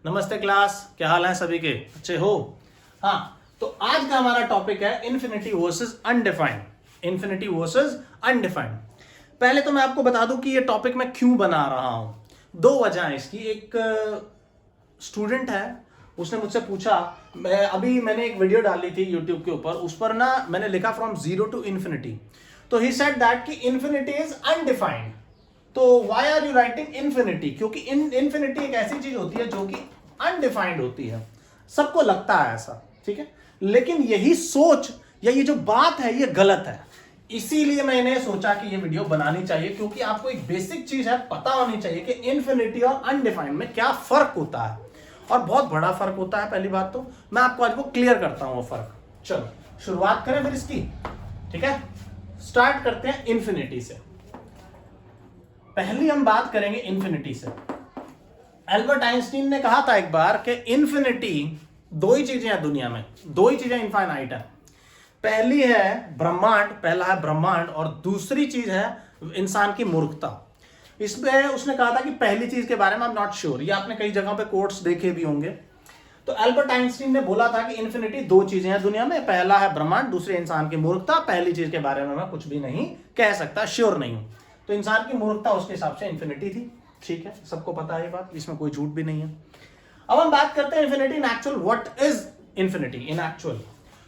नमस्ते क्लास, क्या हाल है सभी के? अच्छे हो? हाँ, तो आज का हमारा टॉपिक है infinity versus undefined. Infinity versus undefined. पहले तो मैं आपको बता दूं कि ये टॉपिक मैं क्यों बना रहा हूं। दो वजह है इसकी। एक स्टूडेंट है, उसने मुझसे पूछा, मैंने एक वीडियो डाली थी यूट्यूब के ऊपर, उस पर ना मैंने लिखा फ्रॉम जीरो टू इन्फिनिटी। तो ही सेड दैट कि इन्फिनिटी इज अनडिफाइंड। तो why are you writing infinity? क्योंकि इन्फिनिटी एक ऐसी चीज होती है जो कि अनडिफाइंड होती है। सबको लगता है ऐसा, ठीक है, लेकिन यही सोच या ये जो बात है ये गलत है। इसीलिए मैंने सोचा कि ये वीडियो बनानी चाहिए, क्योंकि आपको एक बेसिक चीज है पता होनी चाहिए कि इन्फिनिटी और अनडिफाइंड में क्या फर्क होता है, और बहुत बड़ा फर्क होता है। पहली बात तो मैं आपको आज वो क्लियर करता हूं वो फर्क। चलो शुरुआत करें फिर इसकी, ठीक है। स्टार्ट करते हैं इन्फिनिटी से। पहली हम बात करेंगे इन्फिनिटी से। एल्बर्ट आइंस्टीन ने कहा था एक बार कि इन्फिनिटी, दो ही चीजें हैं दुनिया में, दो ही चीजें इनफाइनाइट है। पहली है ब्रह्मांड, पहला है ब्रह्मांड, और दूसरी चीज है इंसान की मूर्खता। इसमें उसने कहा था कि पहली चीज के बारे में आई एम नॉट श्योर, ये आपने कई जगह पे कोट्स देखे भी होंगे। तो एल्बर्ट आइंस्टीन ने बोला था कि इन्फिनिटी दो चीजें हैं दुनिया में, पहला है ब्रह्मांड, दूसरी इंसान की मूर्खता। पहली चीज के बारे में मैं कुछ भी नहीं कह सकता, श्योर नहीं हूं। तो इंसान की मूर्खता उसके हिसाब से इन्फिनिटी थी, ठीक है, सबको पता है ये बात, इसमें कोई झूठ भी नहीं है। अब हम बात करते हैं infinity in actual. What is infinity in actual?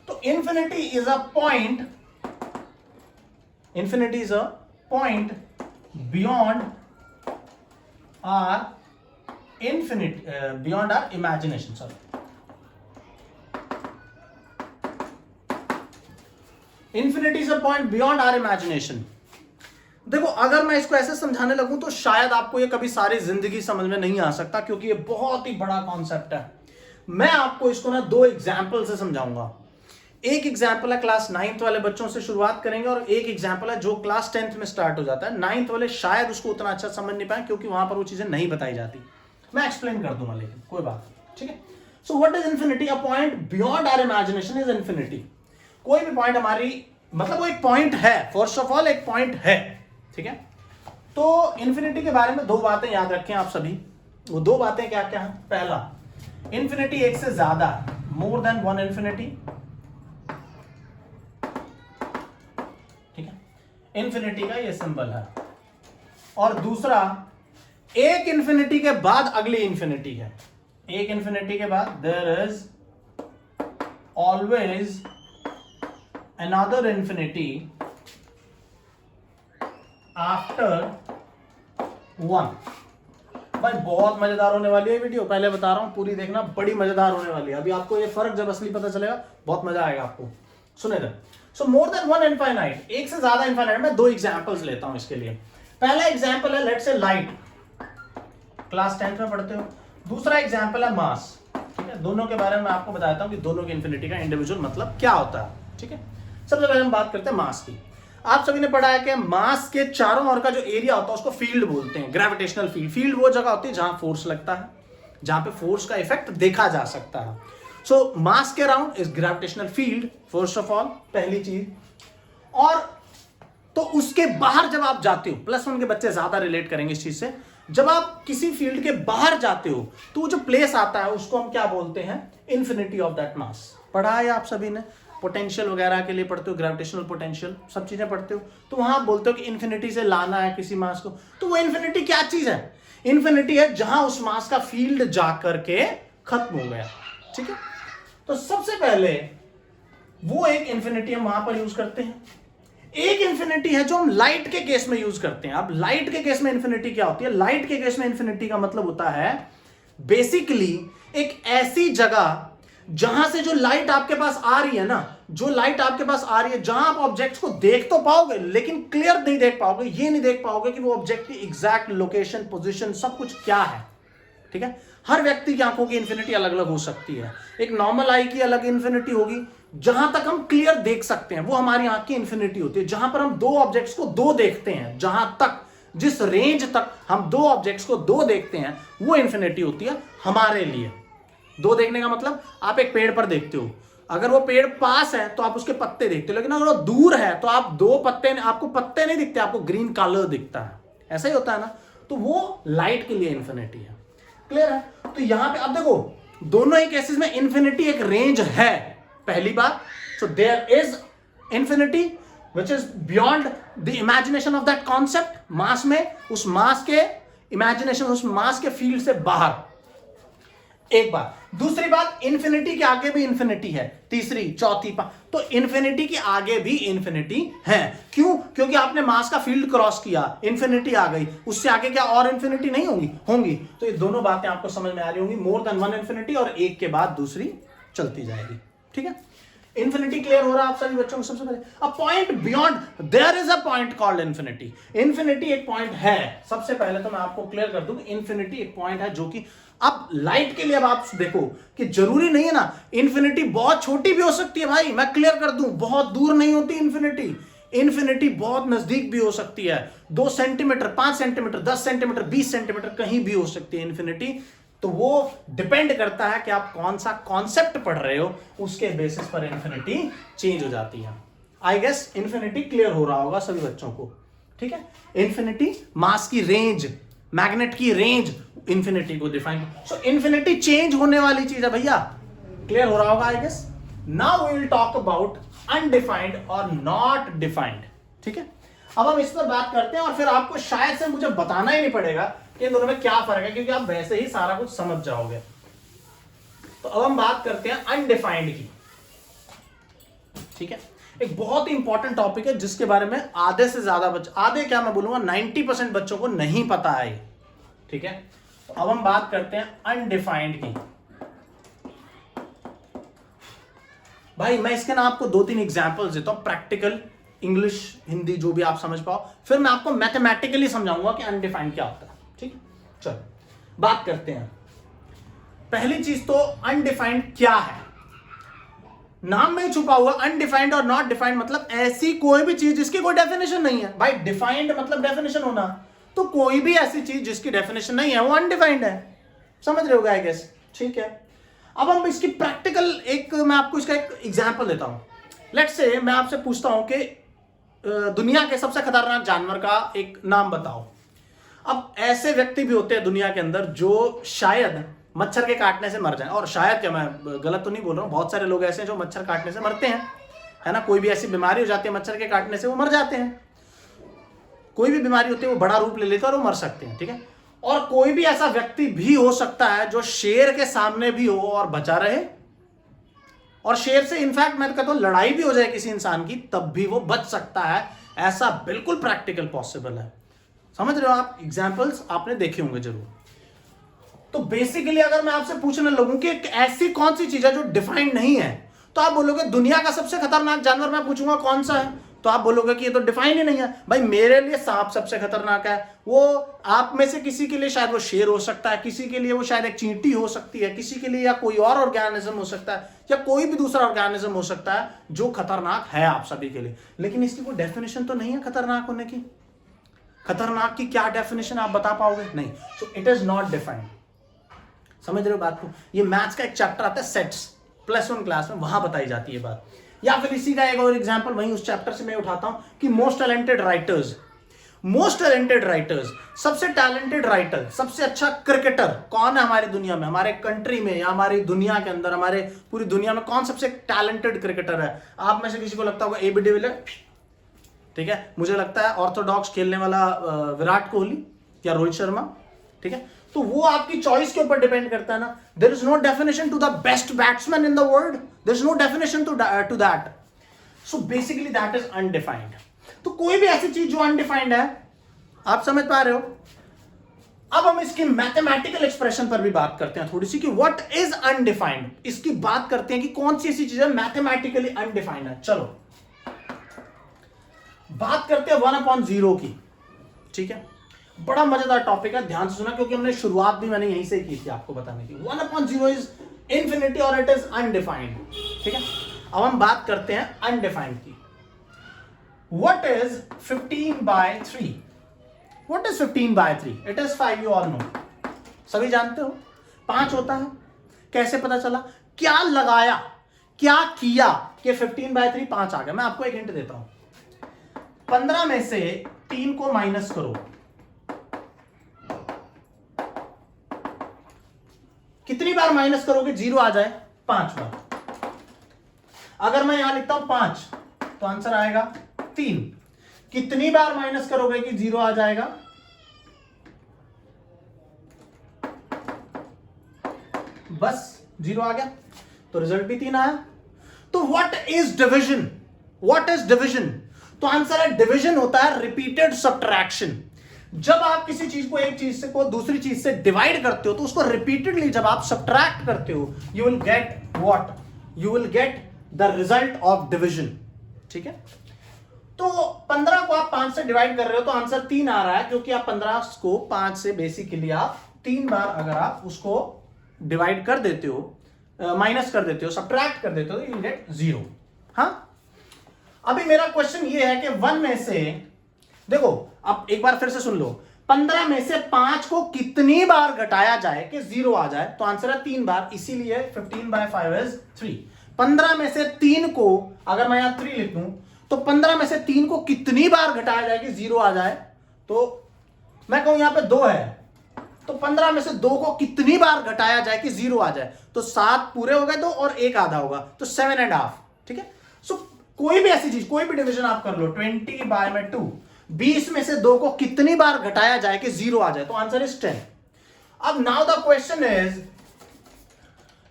तो infinity is a point, infinity is a point beyond our beyond our imagination. Sorry, infinity is a point beyond our imagination. देखो, अगर मैं इसको ऐसे समझाने लगूं तो शायद आपको ये कभी सारी जिंदगी समझ में नहीं आ सकता, क्योंकि ये बहुत ही बड़ा कॉन्सेप्ट है। मैं आपको इसको ना दो एग्जाम्पल से समझाऊंगा। एक एग्जाम्पल है क्लास 9th वाले बच्चों से शुरुआत करेंगे, और एक एग्जाम्पल है जो क्लास 10th में स्टार्ट हो जाता है। 9th वाले शायद उसको उतना अच्छा समझ नहीं पाए, क्योंकि वहां पर वो चीजें नहीं बताई जाती। मैं एक्सप्लेन कर दूंगा, लेकिन कोई बात, ठीक है। So what is infinity? A point beyond our imagination is infinity. कोई भी पॉइंट हमारी, मतलब वो एक पॉइंट है, फर्स्ट ऑफ ऑल एक पॉइंट है, ठीक है। तो इन्फिनिटी के बारे में दो बातें याद रखें आप सभी। वो दो बातें क्या क्या है? पहला, इन्फिनिटी एक से ज्यादा, मोर देन वन इन्फिनिटी, ठीक है, इन्फिनिटी का ये सिंबल है। और दूसरा, एक इन्फिनिटी के बाद अगली इन्फिनिटी है। एक इन्फिनिटी के बाद there is always another infinity after one. भाई बहुत मजेदार होने वाली है वीडियो, पहले बता रहा हूं, पूरी देखना, बड़ी मजेदार होने वाली है। अभी आपको ये फर्क जब असली पता चलेगा बहुत मजा आएगा आपको। सुने इधर। सो मोर देन वन इनफाइनाइट, एक से ज्यादा इनफाइनाइट। मैं दो एग्जांपल्स लेता हूं इसके लिए। पहला एग्जांपल है let's say light, class 10th में पढ़ते हो। दूसरा एग्जांपल है मास, ठीक है। दोनों के बारे में मैं आपको बताता हूं कि दोनों की इन्फिनिटी का इंडिविजुअल मतलब क्या होता है, ठीक है। सबसे पहले हम बात करते हैं मास की। आप सभी ने पढ़ा है कि मास के चारों ओर का जो एरिया होता है उसको फील्ड बोलते हैं, ग्रेविटेशनल फील्ड। फील्ड वो जगह होती है जहां फोर्स लगता है, जहां पे फोर्स का इफेक्ट देखा जा सकता है। सो मास के around is gravitational field, first of all, पहली चीज। और तो उसके बाहर जब आप जाते हो, +1 के बच्चे ज्यादा रिलेट करेंगे इस चीज से, जब आप किसी फील्ड के बाहर जाते हो तो वो जो प्लेस आता है उसको हम क्या बोलते हैं? Infinity of that mass. पढ़ा है आप सभी ने, पोटेंशियल वगैरह के लिए पढ़ते हो, ग्रेविटेशनल पोटेंशियल, सब चीजें पढ़ते हो। तो वहां आप बोलते हो कि इन्फिनिटी से लाना है किसी मास को, तो वो इन्फिनिटी क्या चीज है? इन्फिनिटी है जहां उस मास का फील्ड जाकर के खत्म हो गया, ठीक है। तो सबसे पहले वो एक इन्फिनिटी हम वहां पर यूज करते हैं। एक इन्फिनिटी है जो हम लाइट के केस में यूज करते हैं। अब लाइट के केस में इन्फिनिटी क्या होती है? लाइट के केस में इन्फिनिटी का मतलब होता है बेसिकली एक ऐसी जगह जहां से जो लाइट आपके पास आ रही है ना, जो लाइट आपके पास आ रही है, जहां आप ऑब्जेक्ट्स को देख तो पाओगे लेकिन क्लियर नहीं देख पाओगे, ये नहीं देख पाओगे कि वो ऑब्जेक्ट की एग्जैक्ट लोकेशन, पोजीशन, सब कुछ क्या है, ठीक है। हर व्यक्ति की आंखों की इन्फिनिटी अलग अलग हो सकती है। एक नॉर्मल आई की अलग इन्फिनिटी होगी, जहां तक हम क्लियर देख सकते हैं वो हमारी आंख की इन्फिनिटी होती है। जहां पर हम दो ऑब्जेक्ट्स को दो देखते हैं, जहां तक, जिस रेंज तक हम दो ऑब्जेक्ट्स को दो देखते हैं, वो इन्फिनिटी होती है हमारे लिए। दो देखने का मतलब, आप एक पेड़ पर देखते हो, अगर वो पेड़ पास है तो आप उसके पत्ते देखते हो, लेकिन अगर वो दूर है तो आप दो पत्ते, आपको पत्ते नहीं दिखते, आपको ग्रीन कलर दिखता है। ऐसा ही होता है ना। तो वो लाइट के लिए इन्फिनिटी है। क्लियर है? तो यहां पे अब देखो दोनों ही केसेस में इंफिनिटी एक रेंज है, पहली बात। So there is infinity which is beyond the imagination of that concept, mass में, उस मास के इमेजिनेशन, उस मास के फील्ड से बाहर, एक बात। दूसरी बात, इंफिनिटी के आगे भी इंफिनिटी है, तीसरी, चौथी, तो इंफिनिटी के आगे भी इंफिनिटी है। क्यों? क्योंकि आपने मास का फील्ड क्रॉस किया, इंफिनिटी आ गई, उससे आगे क्या और इंफिनिटी नहीं होंगी। तो ये दोनों बातें आपको समझ में आ रही होंगी, मोर देन वन इंफिनिटी, और एक के बाद दूसरी चलती जाएगी। ठीक है, इंफिनिटी क्लियर हो रहा है आप सभी बच्चों को? सबसे पहले a point beyond, there is a point called infinity. Infinity एक पॉइंट है। सबसे पहले तो मैं आपको क्लियर कर दूं कि इंफिनिटी एक पॉइंट है जो कि अब लाइट के लिए, अब आप देखो कि जरूरी नहीं है ना, इंफिनिटी बहुत छोटी भी हो सकती है भाई, मैं क्लियर कर दूं, बहुत दूर नहीं होती इंफिनिटी। इंफिनिटी बहुत नजदीक भी हो सकती है, 2 सेंटीमीटर, 5 सेंटीमीटर, 10 सेंटीमीटर, 20 सेंटीमीटर, कहीं भी हो सकती है इंफिनिटी। तो वो डिपेंड करता है कि आप कौन सा कॉन्सेप्ट पढ़ रहे हो, उसके बेसिस पर इंफिनिटी चेंज हो जाती है। आई गेस इंफिनिटी क्लियर हो रहा होगा सभी बच्चों को। ठीक है, इंफिनिटी मास की रेंज, मैग्नेट की रेंज इंफिनिटी को डिफाइन, सो इंफिनिटी चेंज होने वाली चीज है भैया, क्लियर हो रहा होगा I guess. Now we will talk about undefined और नॉट डिफाइंड। ठीक है, अब हम इस पर बात करते हैं और फिर आपको शायद से मुझे बताना ही नहीं पड़ेगा कि इन दोनों में क्या फर्क है, क्योंकि आप वैसे ही सारा कुछ समझ जाओगे। तो अब हम बात करते हैं अनडिफाइंड की। ठीक है, एक बहुत ही इंपॉर्टेंट टॉपिक है जिसके बारे में आधे से ज्यादा आधे क्या मैं बोलूंगा 90% बच्चों को नहीं पता है। ठीक है, तो अब हम बात करते हैं अनडिफाइंड की। भाई मैं इसके ना आपको 2-3 एग्जांपल्स देता हूं, प्रैक्टिकल, इंग्लिश, हिंदी, जो भी आप समझ पाओ, फिर मैं आपको मैथमेटिकली समझाऊंगा कि अनडिफाइंड क्या होता है। ठीक, चलो बात करते हैं। पहली चीज तो अनडिफाइंड क्या है, नाम में छुपा हुआ। अनडिफाइंड और नॉट डिफाइंड मतलब ऐसी कोई भी चीज जिसकी कोई डेफिनेशन नहीं है। भाई डिफाइंड मतलब डेफिनेशन होना, तो कोई भी ऐसी चीज जिसकी डेफिनेशन नहीं है वो अनडिफाइंड है, समझ रहे हो आई गेस। ठीक है, अब हम इसकी प्रैक्टिकल एक, मैं आपको इसका एक एग्जांपल देता हूं। लेट्स से मैं आपसे पूछता हूं कि दुनिया के सबसे खतरनाक जानवर का एक नाम बताओ। अब ऐसे व्यक्ति भी होते हैं दुनिया के अंदर जो शायद मच्छर के काटने से मर जाए, और शायद क्या, मैं गलत तो नहीं बोल रहा हूं, बहुत सारे लोग ऐसे हैं जो मच्छर काटने से मरते हैं, है ना। कोई भी ऐसी बीमारी हो जाती है मच्छर के काटने से, वो मर जाते हैं। कोई भी बीमारी होती है वो बड़ा रूप ले लेते हैं और वो मर सकते हैं। ठीक है, और कोई भी ऐसा व्यक्ति भी हो सकता है जो शेर के सामने भी हो और बचा रहे, और शेर से इनफैक्ट मैं कहता हूं लड़ाई भी हो जाए किसी इंसान की तब भी वो बच सकता है। ऐसा बिल्कुल प्रैक्टिकल पॉसिबल है, समझ रहे हो आप। एग्जाम्पल्स आपने देखे होंगे जरूर। तो बेसिकली अगर मैं आपसे पूछने लगूं कि ऐसी कौन सी चीज है जो डिफाइंड नहीं है, तो आप बोलोगे दुनिया का सबसे खतरनाक जानवर, मैं पूछूंगा कौन सा है, तो आप बोलोगे कि ये तो डिफाइन ही नहीं है। भाई मेरे लिए सांप सबसे खतरनाक है, वो आप में से किसी के लिए शायद वो शेर हो सकता है, किसी के लिए वो शायद एक चींटी हो सकती है, किसी के लिए या कोई और ऑर्गेनिज्म हो सकता है, या कोई भी दूसरा ऑर्गेनिज्म हो सकता है जो खतरनाक है आप सभी के लिए। लेकिन इसकी कोई डेफिनेशन तो नहीं है खतरनाक होने की। खतरनाक की क्या डेफिनेशन आप बता पाओगे? नहीं। So it is not defined. समझ रहे हो बात को? ये मैथ्स का एक चैप्टर आता है सेट्स, +1 क्लास में, वहां बताई जाती है बात। या फिर इसी का एक और एग्जांपल वहीं उस चैप्टर से मैं उठाता हूं कि मोस्ट टैलेंटेड राइटर्स, सबसे टैलेंटेड राइटर, सबसे अच्छा क्रिकेटर कौन है हमारी दुनिया में, हमारे कंट्री में, या हमारी दुनिया के अंदर, हमारे पूरी दुनिया में कौन सबसे टैलेंटेड क्रिकेटर है? आप में से किसी को लगता होगा AB डिविलियर्स, ठीक है। मुझे लगता है ऑर्थोडॉक्स खेलने वाला विराट कोहली या रोहित शर्मा, ठीक है। तो वो आपकी चॉइस के ऊपर डिपेंड करता है ना। There is no definition to the best batsman in the world, there is no definition to that. So basically that is undefined. तो कोई भी ऐसी चीज जो अनडिफाइंड है, आप समझ पा रहे हो। अब हम इसकी मैथमेटिकल एक्सप्रेशन पर भी बात करते हैं थोड़ी सी कि व्हाट इज अनडिफाइंड। इसकी बात करते हैं कि कौन सी ऐसी चीज है मैथमेटिकली अनडिफाइंड है। चलो बात करते हैं 1/0 की, ठीक है। बड़ा मजेदार टॉपिक है, ध्यान से सुना, क्योंकि हमने शुरुआत भी मैंने यहीं से की थी आपको बताने की। 1/0 इज इंफिनिटी और इट इज अनडिफाइंड, ठीक है। अब हम बात करते हैं अनडिफाइंड की। What is 15/3? What is 15/3? It is 5, you all know, सभी जानते हो 5 होता है। कैसे पता चला? क्या लगाया, क्या किया कि 15/3 5 आ गया? मैं आपको एक हिंट देता हूं। 15 में से 3 को माइनस करो, कितनी बार माइनस करोगे जीरो आ जाए? 5 बार। अगर मैं यहां लिखता हूं 5 तो आंसर आएगा 3। कितनी बार माइनस करोगे कि जीरो आ जाएगा? बस जीरो आ गया, तो रिजल्ट भी 3 आया। तो what is division? What is division? तो आंसर है डिविजन होता है रिपीटेड सब्ट्रैक्शन। जब आप किसी चीज को एक चीज से को दूसरी चीज से डिवाइड करते हो तो उसको रिपीटेडली जब आप सब्ट्रैक्ट करते हो you will get what? You will get the result of division. ठीक है, तो 15 को आप 5 से डिवाइड कर रहे हो तो आंसर 3 आ रहा है, क्योंकि आप 15 को 5 से बेसिकली आप 3 बार अगर आप उसको डिवाइड कर देते हो, माइनस कर देते हो, सब्ट्रैक्ट कर देते हो, यू विल गेट 0। हाँ, अभी मेरा क्वेश्चन ये है कि 1 में से देखो, अब एक बार फिर से सुन लो, 15 में से 5 को कितनी बार घटाया जाए कि 0 आ जाए? तो आंसर है 3 बार, इसीलिए 15/5 इज 3। 15 में से 3 को अगर मैं यहां 3 लिख दूं तो 15 में से 3 को कितनी बार घटाया जाए कि 0 आ जाए? तो मैं कहूं यहां पे 2 है, तो 15 में से 2 को कितनी बार घटाया जाए कि 0 आ जाए? तो 7 पूरे हो गए 2 और 1 आधा होगा, तो 7.5। ठीक है, सो कोई भी ऐसी चीज, कोई भी डिवीजन आप कर लो, 20/2, 20 में से 2 को कितनी बार घटाया जाए कि 0 आ जाए? तो आंसर इज 10। अब नाउ द क्वेश्चन इज,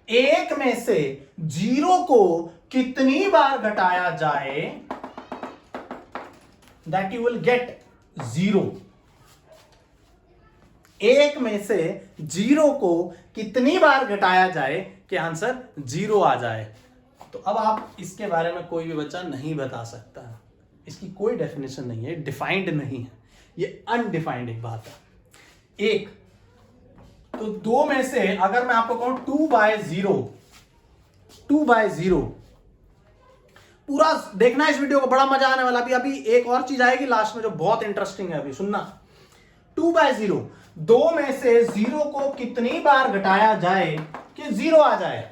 1 में से 0 को कितनी बार घटाया जाए दैट यू विल गेट 0? 1 में से 0 को कितनी बार घटाया जाए कि आंसर 0 आ जाए? तो अब आप इसके बारे में कोई भी बच्चा नहीं बता सकता, इसकी कोई डेफिनेशन नहीं है, डिफाइंड नहीं है, ये अनडिफाइंड एक बात है। एक तो 2 में से अगर मैं आपको कहूं 2/0 पूरा देखना इस वीडियो को, बड़ा मजा आने वाला। अभी एक और चीज आएगी लास्ट में जो बहुत इंटरेस्टिंग है, अभी सुनना। 2/0, 2 में से 0 को कितनी बार घटाया जाए कि 0 आ जाए?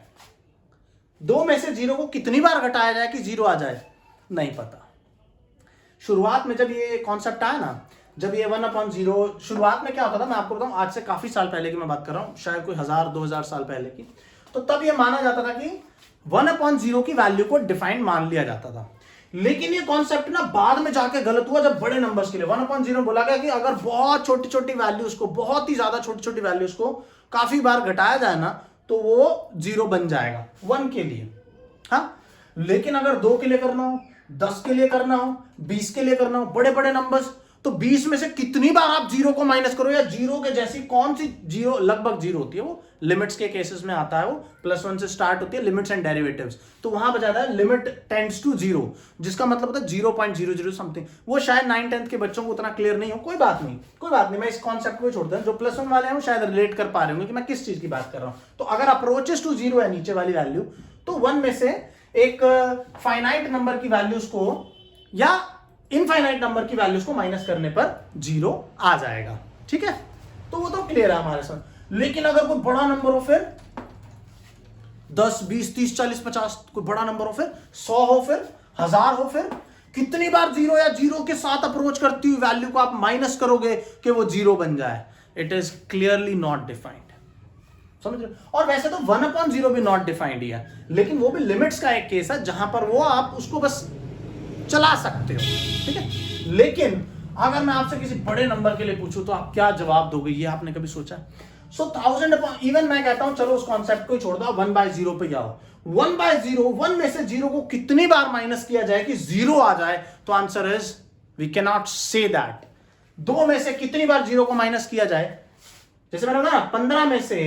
2 में से 0 को कितनी बार घटाया जाए कि 0 आ जाए? नहीं पता। शुरुआत में जब ये कॉन्सेप्ट आया ना, जब ये 1/0, शुरुआत में क्या होता था, मैं आपको बताऊं, आज से काफी साल पहले की मैं बात कर रहा हूं, शायद कोई 1000-2000 साल पहले की, तो तब ये माना जाता था कि 1/0 की वैल्यू को डिफाइंड मान लिया जाता था। लेकिन ये कॉन्सेप्ट ना बाद में जाके गलत हुआ, जब बड़े नंबर्स के लिए 1/0 बोला गया कि अगर बहुत छोटी छोटी वैल्यूज को, बहुत ही ज्यादा छोटी छोटी वैल्यूज को काफी बार घटाया जाए ना तो वो 0 बन जाएगा 1 के लिए। हाँ, लेकिन अगर 2 के लिए करना हो, 10 के लिए करना हो, 20 के लिए करना हो, बड़े बड़े नंबर्स, तो 20 में से कितनी बार आप 0 को माइनस करो, या 0 के जैसी कौन सी 0 लगभग 0 होती है, वो लिमिट्स के केसेस में आता है, वो +1 से स्टार्ट होती है, लिमिट्स एंड डेरिवेटिव्स, तो वहां बजाता है लिमिट टेंड्स टू 0, जिसका मतलब होता है 0.00 समथिंग। वो शायद 9-10 के बच्चों को उतना क्लियर नहीं हो, कोई बात नहीं, मैं इस कॉन्सेप्ट को छोड़ता हूं। जो +1 वाले हैं वो शायद रिलेट कर पा रहे होंगे कि मैं किस चीज की बात कर रहा हूं। तो अगर अप्रोचेस टू 0 है नीचे वाली वैल्यू, तो 1 में से एक फाइनाइट नंबर की वैल्यूज को या इनफाइनाइट नंबर की वैल्यूज को माइनस करने पर 0 आ जाएगा। ठीक है, तो वो तो क्लियर है हमारे साथ। लेकिन अगर कोई बड़ा नंबर हो, फिर 10, 20, 30, 40, 50, कोई बड़ा नंबर हो, फिर 100 हो, फिर 1000 हो, फिर कितनी बार 0 या 0 के साथ अप्रोच करती हुई वैल्यू को आप माइनस करोगे कि वो 0 बन जाए? It is clearly not defined. समझ रहे? और वैसे तो 1/0 भी नॉट डिफाइंड ही है, लेकिन वो भी लिमिट्स का एक केस है जहां पर वो आप उसको बस चला सकते हो। ठीक है, लेकिन अगर मैं आपसे किसी बड़े नंबर के लिए पूछूं तो आप क्या जवाब दोगे, ये आपने कभी सोचा? सो 1000 इवन मैं कहता हूं चलो उस कॉन्सेप्ट को ही छोड़ दो, 1/0 पे जाओ। 1/0, 1 में से 0 को कितनी बार माइनस किया जाए कि 0 आ जाए? तो answer is we can not say that. 2 में से कितनी बार 0 को माइनस किया जाए? जैसे मैंने बोला ना, 15 में से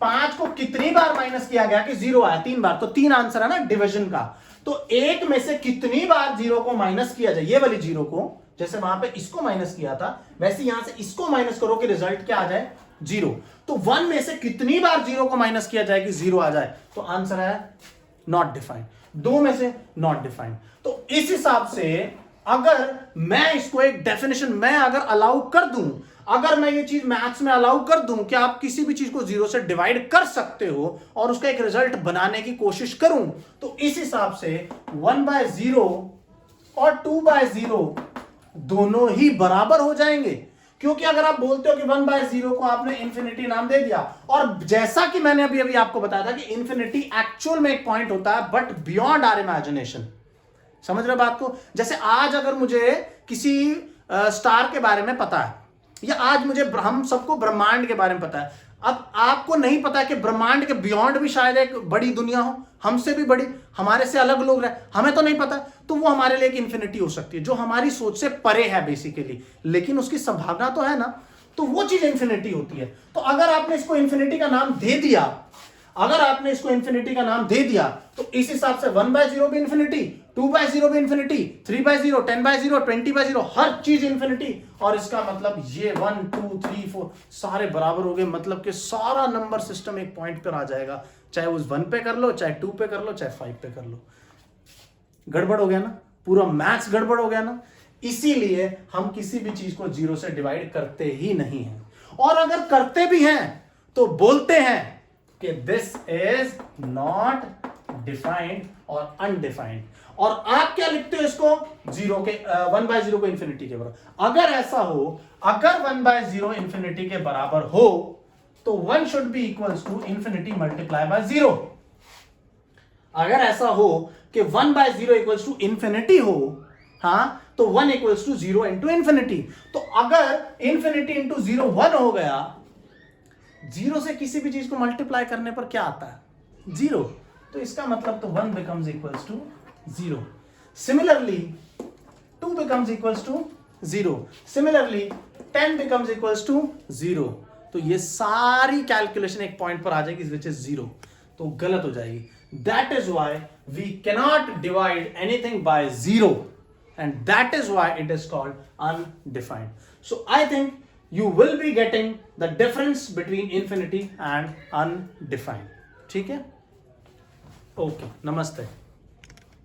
5 को कितनी बार माइनस किया गया कि 0 आया? 3 बार। तो 3 आंसर है ना डिवीजन का। तो 1 में से कितनी बार 0 को माइनस किया जाए, ये वाली 0 को, जैसे वहां पे इसको माइनस किया था, वैसे यहां से इसको माइनस करो कि रिजल्ट क्या आ जाए? 0। तो 1 में से कितनी बार 0 को माइनस किया जाए कि 0 आ जाए? तो आंसर है नॉट डिफाइंड। 2 में से नॉट डिफाइंड। तो इस हिसाब से अगर मैं इसको एक डेफिनेशन में अगर अलाउ कर दूं, अगर मैं ये चीज मैथ्स में अलाउ कर दूं कि आप किसी भी चीज को 0 से डिवाइड कर सकते हो और उसका एक रिजल्ट बनाने की कोशिश करूं, तो इस हिसाब से 1/0 और 2/0 दोनों ही बराबर हो जाएंगे, क्योंकि अगर आप बोलते हो कि 1/0 को आपने इंफिनिटी नाम दे दिया, और जैसा कि मैंने अभी अभी आपको बताया था कि इंफिनिटी एक्चुअल में एक पॉइंट होता है बट बियॉन्ड आर इमेजिनेशन। समझ रहे बात को? जैसे आज अगर मुझे किसी स्टार के बारे में पता है, या आज मुझे हम सबको ब्रह्मांड के बारे में पता है, अब आपको नहीं पता कि ब्रह्मांड के बियॉन्ड भी शायद एक बड़ी दुनिया हो, हमसे भी बड़ी, हमारे से अलग लोग रहे, हमें तो नहीं पता, तो वो हमारे लिए एक इंफिनिटी हो सकती है जो हमारी सोच से परे है बेसिकली, लेकिन उसकी संभावना तो है ना, तो वो चीज इंफिनिटी होती है। तो अगर आपने इसको इंफिनिटी का नाम दे दिया, अगर आपने इसको इंफिनिटी का नाम दे दिया, तो इस हिसाब से 1/0 भी इंफिनिटी, 2/0 भी इंफिनिटी, 3/0, 10/0, 20/0, हर चीज इंफिनिटी। और इसका मतलब ये 1 2 3 4 सारे बराबर हो गए, मतलब कि सारा नंबर सिस्टम एक पॉइंट पर आ जाएगा, चाहे उस 1 पे कर लो, चाहे 2 पे कर लो, चाहे 5 पे कर लो। गड़बड़ हो गया ना, पूरा मैथ्स गड़बड़ हो गया ना। इसीलिए हम किसी भी चीज को 0 से डिवाइड करते ही नहीं हैं, और अगर करते भी हैं तो बोलते हैं कि दिस इज नॉट डिफाइंड और अनडिफाइंड। और आप क्या लिखते हो इसको? 1/0 को इंफिनिटी के बराबर। अगर ऐसा हो, अगर 1/0 इंफिनिटी के बराबर हो, तो 1 should be equals to infinity multiply by 0। अगर ऐसा हो कि 1/0 इक्वल्स टू इंफिनिटी हो, हां, तो 1 इक्वल्स टू 0 इंटू इंफिनिटी। तो अगर इंफिनिटी इंटू 0 1 हो गया, 0 से किसी भी चीज को मल्टीप्लाई करने पर क्या आता है? 0। तो इसका मतलब तो 1 becomes equals to 0। Similarly 2 becomes equals to 0। Similarly 10 becomes equals to 0। तो ये सारी कैलकुलेशन एक पॉइंट पर आ जाएगी विच इज 0, तो गलत हो जाएगी। That is why we cannot divide anything by 0, and that is why it is called undefined. So I think you will be getting the difference between infinity and undefined. ठीक है? Okay, नमस्ते।